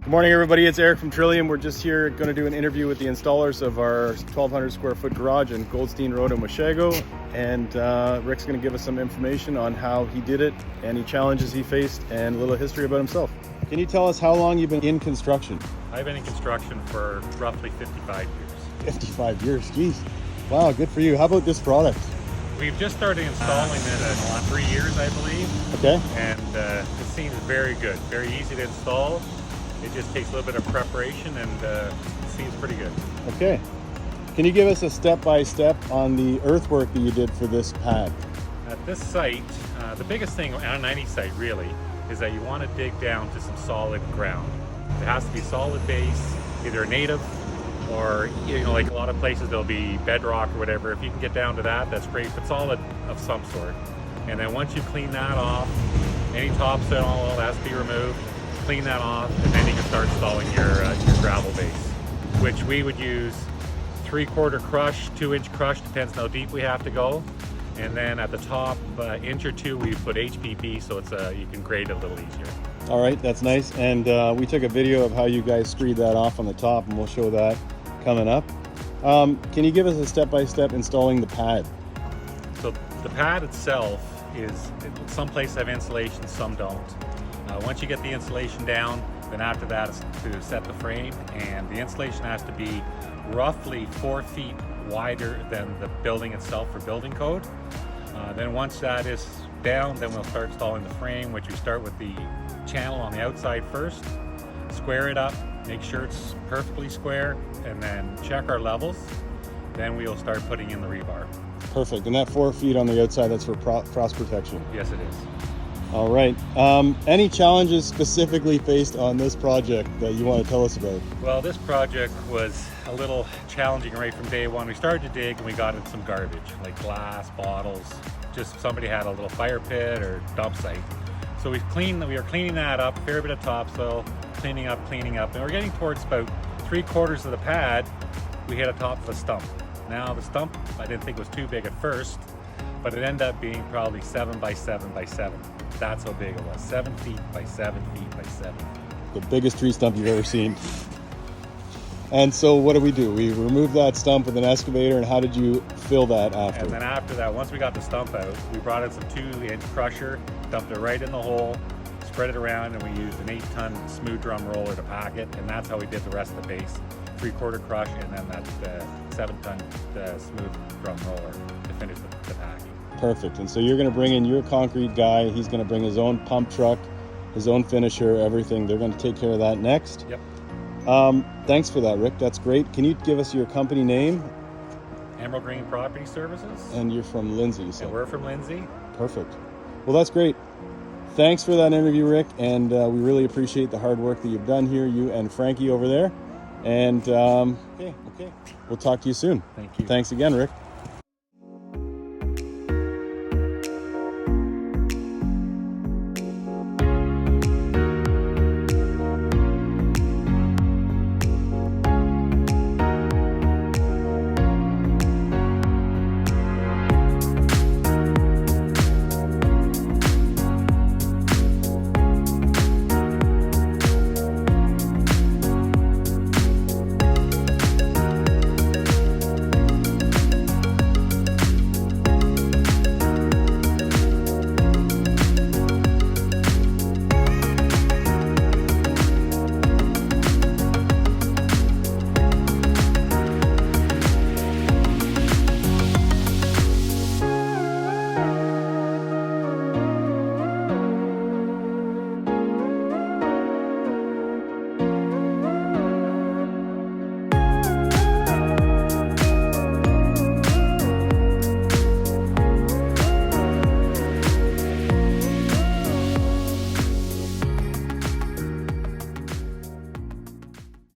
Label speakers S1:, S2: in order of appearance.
S1: Good morning, everybody. It's Eric from Trillium. We're just here going to do an interview with the installers of our 1,200 square foot garage in Goldstein Road in Washego. And Rick's going to give us some information on how he did it, any challenges he faced, and a little history about himself. Can you tell us how long you've been in construction?
S2: I've been in construction for roughly 55 years.
S1: 55 years, geez. Wow, good for you. How about this product?
S2: We've just started installing it in 3 years, I believe.
S1: Okay.
S2: And it seems very good, very easy to install. It just takes a little bit of preparation and it seems pretty good.
S1: Okay. Can you give us a step-by-step on the earthwork that you did for this pad?
S2: At this site, the biggest thing on any site really is that you want to dig down to some solid ground. It has to be solid base, either native or, like a lot of places there'll be bedrock or whatever. If you can get down to that, that's great, but solid of some sort. And then once you clean that off, any topsoil has to be removed, clean that off, and then you can start installing your gravel base, which we would use 3/4 crush, 2-inch crush, depends how deep we have to go. And then at the top, inch or two, we put HPP, so it's you can grade it a little easier.
S1: All right, that's nice. And we took a video of how you guys screed that off on the top, and we'll show that coming up. Can you give us a step-by-step installing the pad?
S2: So the pad itself is, some places have insulation, some don't. Once you get the insulation down, then after that is to set the frame, and the insulation has to be roughly 4 feet wider than the building itself for building code. Then once that is down, then we'll start installing the frame, which we start with the channel on the outside first, square it up, make sure it's perfectly square, and then check our levels. Then we'll start putting in the rebar.
S1: Perfect. And that 4 feet on the outside, that's for frost protection.
S2: Yes, it is.
S1: All right. Any challenges specifically faced on this project that you want to tell us about?
S2: Well, this project was a little challenging right from day one. We started to dig and we got in some garbage, like glass, bottles, just somebody had a little fire pit or dump site. So we were cleaning that up, a fair bit of topsoil, cleaning up, and we're getting towards about 3/4 of the pad. We hit a top of a stump. Now the stump, I didn't think was too big at first, but it ended up being probably 7 by 7 by 7. That's how big it was, 7 feet by 7 feet by 7.
S1: The biggest tree stump you've ever seen. And so what do? We removed that stump with an excavator, and how did you fill that after?
S2: And then after that, once we got the stump out, we brought in some 2-inch crusher, dumped it right in the hole, spread it around, and we used an 8-ton smooth drum roller to pack it, and that's how we did the rest of the base. 3/4 crush, and then that 7-ton smooth drum roller to finish the packing.
S1: Perfect. And so you're going to bring in your concrete guy. He's going to bring his own pump truck, his own finisher, everything. They're going to take care of that next.
S2: Yep.
S1: Thanks for that, Rick. That's great. Can you give us your company name?
S2: Emerald Green Property Services.
S1: And you're from Lindsay. So.
S2: And we're from Lindsay.
S1: Perfect. Well, that's great. Thanks for that interview, Rick. And we really appreciate the hard work that you've done here, you and Frankie over there. And okay. We'll talk to you soon.
S2: Thank you.
S1: Thanks again, Rick.